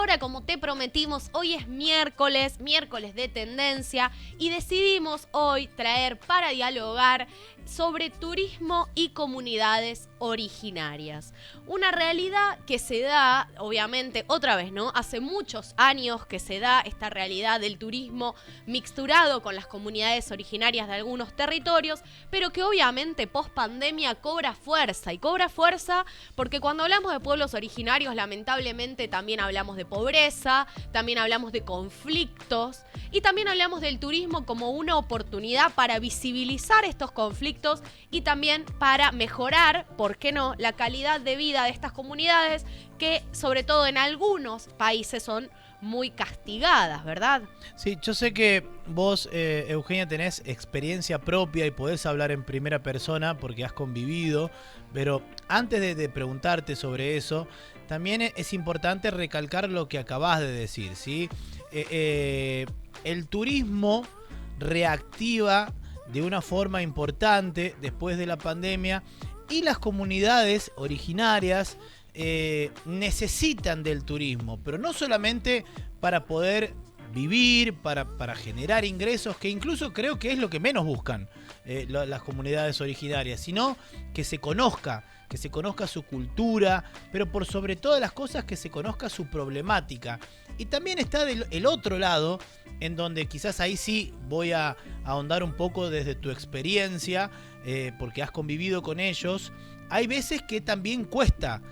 ahora, como te prometimos, hoy es miércoles de tendencia, y decidimos hoy traer para dialogar sobre turismo y comunidades originarias. Una realidad que se da, obviamente, otra vez, ¿no? Hace muchos años que se da esta realidad del turismo mixturado con las comunidades originarias de algunos territorios, pero que obviamente post pandemia cobra fuerza, y cobra fuerza porque cuando hablamos de pueblos originarios, lamentablemente también hablamos de pobreza, también hablamos de conflictos, y también hablamos del turismo como una oportunidad para visibilizar estos conflictos y también para mejorar, ¿por qué no?, la calidad de vida de estas comunidades que, sobre todo en algunos países, son muy castigadas, ¿verdad? Sí, yo sé que vos, Eugenia, tenés experiencia propia y podés hablar en primera persona porque has convivido, pero antes de preguntarte sobre eso, también es importante recalcar lo que acabás de decir, ¿sí? El turismo reactiva de una forma importante después de la pandemia, y las comunidades originarias necesitan del turismo, pero no solamente para poder vivir, para generar ingresos, que incluso creo que es lo que menos buscan las comunidades originarias, sino que se conozca su cultura, pero por sobre todas las cosas que se conozca su problemática. Y también está el otro lado, en donde quizás ahí sí voy a ahondar un poco desde tu experiencia, porque has convivido con ellos. Hay veces que también cuesta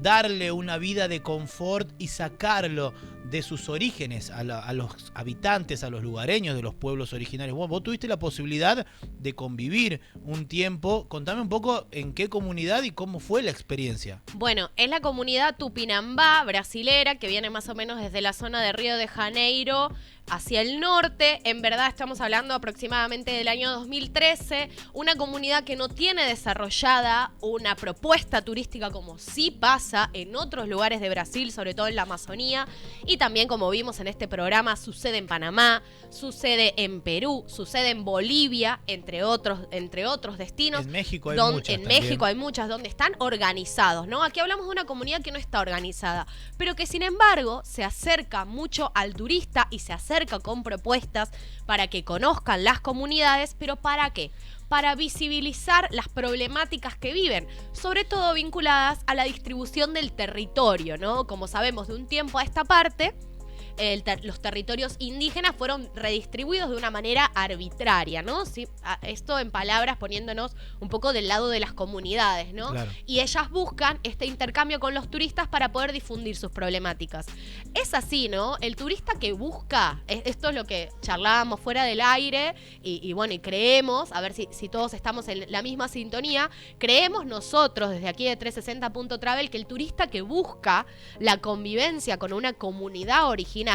darle una vida de confort y sacarlo de sus orígenes a los habitantes, a los lugareños de los pueblos originarios. Bueno, vos tuviste la posibilidad de convivir un tiempo. Contame un poco en qué comunidad y cómo fue la experiencia. Bueno, es la comunidad Tupinambá brasilera, que viene más o menos desde la zona de Río de Janeiro hacia el norte. En verdad estamos hablando aproximadamente del año 2013, una comunidad que no tiene desarrollada una propuesta turística como sí pasa en otros lugares de Brasil, sobre todo en la Amazonía, y también, como vimos en este programa, sucede en Panamá, sucede en Perú, sucede en Bolivia, entre otros destinos. En México hay muchas. En México hay muchas donde están organizados, ¿no? Aquí hablamos de una comunidad que no está organizada, pero que sin embargo se acerca mucho al turista y se acerca con propuestas para que conozcan las comunidades. ¿Pero para qué? Para visibilizar las problemáticas que viven, sobre todo vinculadas a la distribución del territorio, ¿no? Como sabemos, de un tiempo a esta parte, los territorios indígenas fueron redistribuidos de una manera arbitraria, ¿no? Sí, esto en palabras poniéndonos un poco del lado de las comunidades, ¿no? Claro. Y ellas buscan este intercambio con los turistas para poder difundir sus problemáticas. Es así, ¿no? El turista que busca, esto es lo que charlábamos fuera del aire, y bueno, y creemos, a ver si todos estamos en la misma sintonía, creemos nosotros desde aquí de 360.travel que el turista que busca la convivencia con una comunidad originaria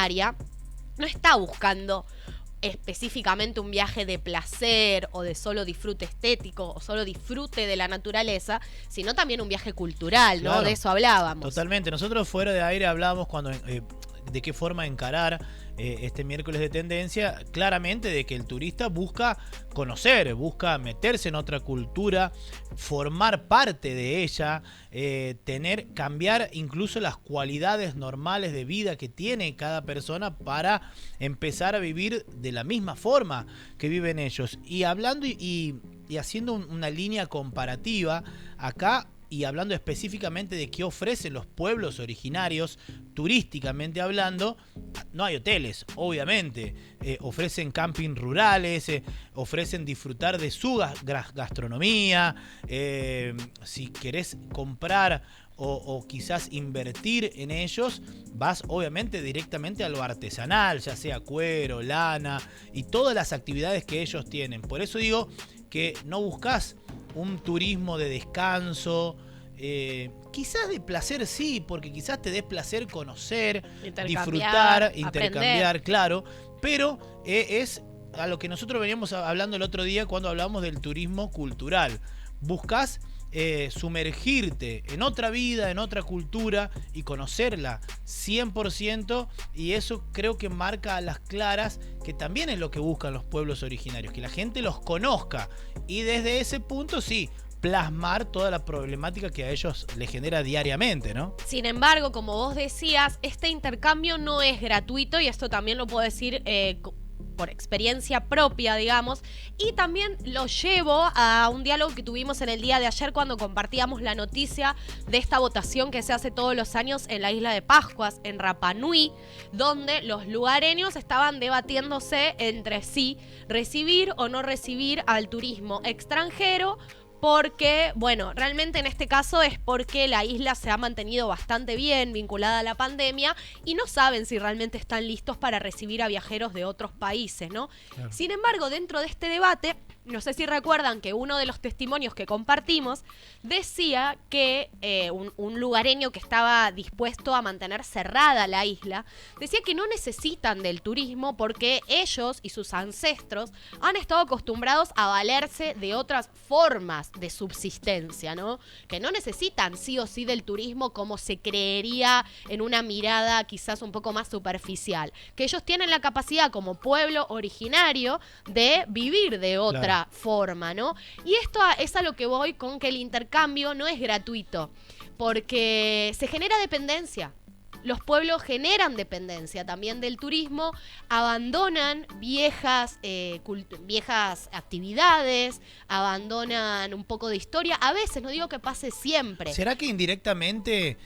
no está buscando específicamente un viaje de placer o de solo disfrute estético o solo disfrute de la naturaleza, sino también un viaje cultural, ¿no? Claro, de eso hablábamos. Totalmente. Nosotros fuera de aire hablábamos de qué forma encarar este miércoles de tendencia, claramente de que el turista busca conocer, busca meterse en otra cultura, formar parte de ella, cambiar incluso las cualidades normales de vida que tiene cada persona para empezar a vivir de la misma forma que viven ellos. Y hablando y haciendo una línea comparativa acá, y hablando específicamente de qué ofrecen los pueblos originarios, turísticamente hablando, no hay hoteles, obviamente. Ofrecen camping rurales, ofrecen disfrutar de su gastronomía. Si querés comprar o quizás invertir en ellos, vas obviamente directamente a lo artesanal, ya sea cuero, lana y todas las actividades que ellos tienen. Por eso digo que no buscas un turismo de descanso, quizás de placer sí, porque quizás te des placer conocer, disfrutar, intercambiar, claro, pero es a lo que nosotros veníamos hablando el otro día cuando hablamos del turismo cultural. Buscas sumergirte en otra vida, en otra cultura y conocerla 100%, y eso creo que marca a las claras que también es lo que buscan los pueblos originarios, que la gente los conozca, y desde ese punto sí plasmar toda la problemática que a ellos les genera diariamente, ¿no? Sin embargo, como vos decías, este intercambio no es gratuito y esto también lo puedo decir por experiencia propia, digamos, y también lo llevo a un diálogo que tuvimos en el día de ayer cuando compartíamos la noticia de esta votación que se hace todos los años en la isla de Pascuas, en Rapa Nui, donde los lugareños estaban debatiéndose entre sí recibir o no recibir al turismo extranjero, porque, bueno, realmente en este caso es porque la isla se ha mantenido bastante bien vinculada a la pandemia y no saben si realmente están listos para recibir a viajeros de otros países, ¿no? Claro. Sin embargo, dentro de este debate, no sé si recuerdan que uno de los testimonios que compartimos decía que un lugareño que estaba dispuesto a mantener cerrada la isla, decía que no necesitan del turismo porque ellos y sus ancestros han estado acostumbrados a valerse de otras formas de subsistencia, ¿no? Que no necesitan sí o sí del turismo como se creería en una mirada quizás un poco más superficial, que ellos tienen la capacidad como pueblo originario de vivir de otra forma, ¿no? Y esto es a lo que voy con que el intercambio no es gratuito, porque se genera dependencia. Los pueblos generan dependencia también del turismo, abandonan viejas actividades, abandonan un poco de historia. A veces, no digo que pase siempre. ¿Será que indirectamente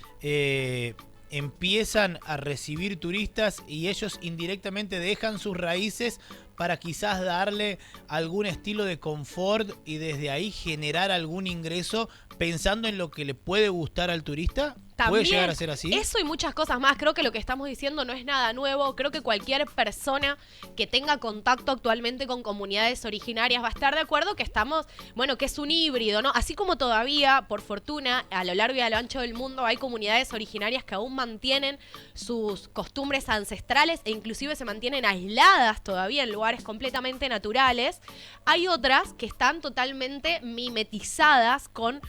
empiezan a recibir turistas y ellos indirectamente dejan sus raíces para quizás darle algún estilo de confort y desde ahí generar algún ingreso pensando en lo que le puede gustar al turista? También, ¿puede llegar a ser así? Eso y muchas cosas más. Creo que lo que estamos diciendo no es nada nuevo. Creo que cualquier persona que tenga contacto actualmente con comunidades originarias va a estar de acuerdo que estamos, bueno, que es un híbrido, ¿no? Así como todavía, por fortuna, a lo largo y a lo ancho del mundo hay comunidades originarias que aún mantienen sus costumbres ancestrales e inclusive se mantienen aisladas todavía en lugares completamente naturales. Hay otras que están totalmente mimetizadas con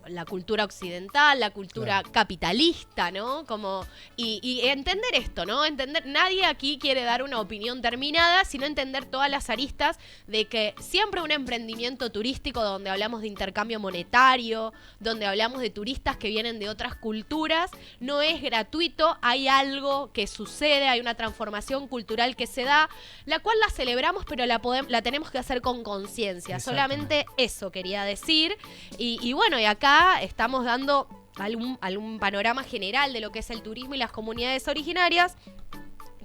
la cultura occidental, la cultura capitalista, ¿no? Como y entender esto, ¿no? Entender, nadie aquí quiere dar una opinión terminada, sino entender todas las aristas de que siempre un emprendimiento turístico donde hablamos de intercambio monetario, donde hablamos de turistas que vienen de otras culturas, no es gratuito, hay algo que sucede, hay una transformación cultural que se da, la cual la celebramos, pero la tenemos que hacer con conciencia. Solamente eso quería decir. Y bueno, y acá estamos dando algún panorama general de lo que es el turismo y las comunidades originarias,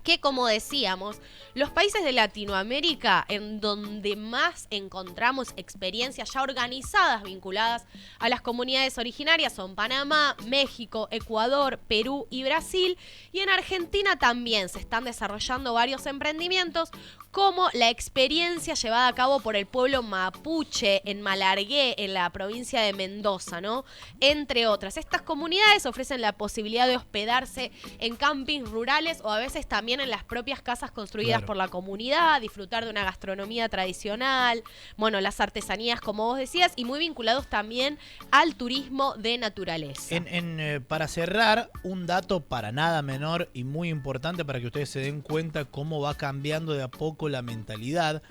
que como decíamos, los países de Latinoamérica en donde más encontramos experiencias ya organizadas vinculadas a las comunidades originarias son Panamá, México, Ecuador, Perú y Brasil, y en Argentina también se están desarrollando varios emprendimientos como la experiencia llevada a cabo por el pueblo mapuche en Malargüe, en la provincia de Mendoza, ¿no? Entre otras. Estas comunidades ofrecen la posibilidad de hospedarse en campings rurales o a veces también en las propias casas construidas por la comunidad, disfrutar de una gastronomía tradicional, bueno, las artesanías, como vos decías, y muy vinculados también al turismo de naturaleza. Para cerrar, un dato para nada menor y muy importante para que ustedes se den cuenta cómo va cambiando de a poco la mentalidad.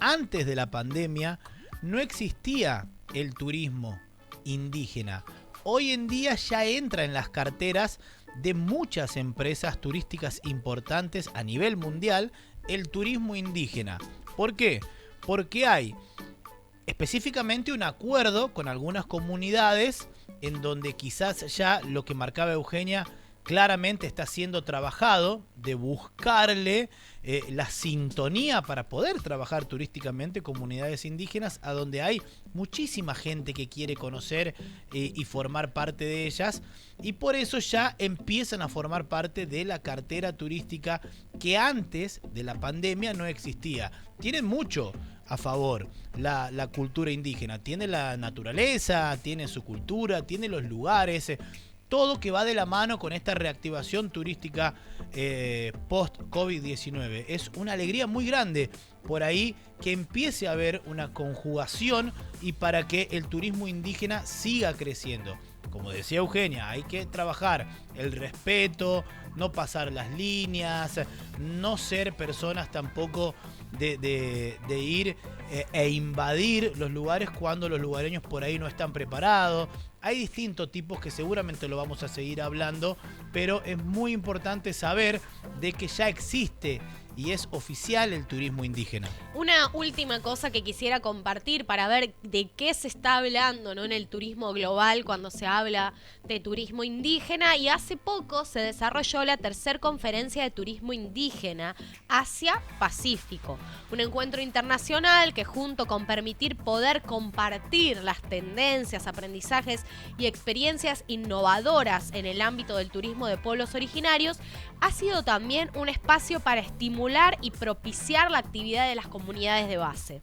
Antes de la pandemia no existía el turismo indígena. Hoy en día ya entra en las carteras de muchas empresas turísticas importantes a nivel mundial el turismo indígena. ¿Por qué? Porque hay específicamente un acuerdo con algunas comunidades en donde quizás ya lo que marcaba Eugenia claramente está siendo trabajado, de buscarle la sintonía para poder trabajar turísticamente comunidades indígenas a donde hay muchísima gente que quiere conocer y formar parte de ellas, y por eso ya empiezan a formar parte de la cartera turística que antes de la pandemia no existía. Tienen mucho a favor la cultura indígena, tiene la naturaleza, tiene su cultura, tiene los lugares, todo que va de la mano con esta reactivación turística post-COVID-19. Es una alegría muy grande por ahí que empiece a haber una conjugación y para que el turismo indígena siga creciendo. Como decía Eugenia, hay que trabajar el respeto, no pasar las líneas, no ser personas tampoco de ir e invadir los lugares cuando los lugareños por ahí no están preparados. Hay distintos tipos que seguramente lo vamos a seguir hablando, pero es muy importante saber de que ya existe y es oficial el turismo indígena. Una última cosa que quisiera compartir para ver de qué se está hablando, ¿no?, en el turismo global cuando se habla de turismo indígena, y hace poco se desarrolló la tercera conferencia de turismo indígena Asia-Pacífico, un encuentro internacional que, junto con permitir poder compartir las tendencias, aprendizajes y experiencias innovadoras en el ámbito del turismo de pueblos originarios, ha sido también un espacio para estimular y propiciar la actividad de las comunidades de base.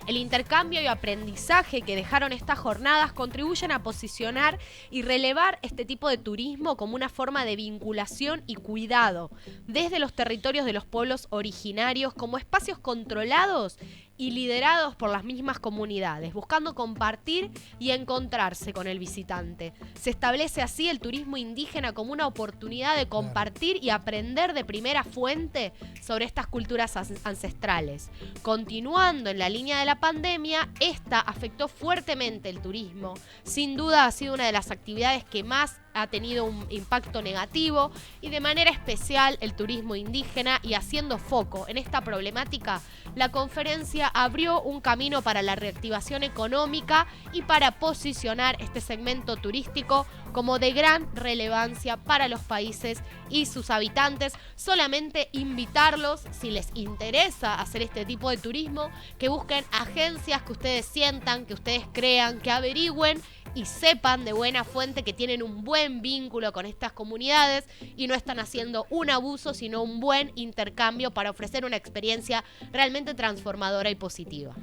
El intercambio y aprendizaje que dejaron estas jornadas contribuyen a posicionar y relevar este tipo de turismo como una forma de vinculación y cuidado desde los territorios de los pueblos originarios como espacios controlados y liderados por las mismas comunidades, buscando compartir y encontrarse con el visitante. Se establece así el turismo indígena como una oportunidad de compartir y aprender de primera fuente sobre estas culturas ancestrales. Continuando en la línea de la pandemia, esta afectó fuertemente el turismo. Sin duda ha sido una de las actividades que más ha tenido un impacto negativo, y de manera especial el turismo indígena, y haciendo foco en esta problemática, la conferencia abrió un camino para la reactivación económica y para posicionar este segmento turístico como de gran relevancia para los países y sus habitantes. Solamente invitarlos, si les interesa hacer este tipo de turismo, que busquen agencias que ustedes sientan, que ustedes crean, que averigüen y sepan de buena fuente que tienen un buen vínculo con estas comunidades y no están haciendo un abuso, sino un buen intercambio para ofrecer una experiencia realmente transformadora y positiva.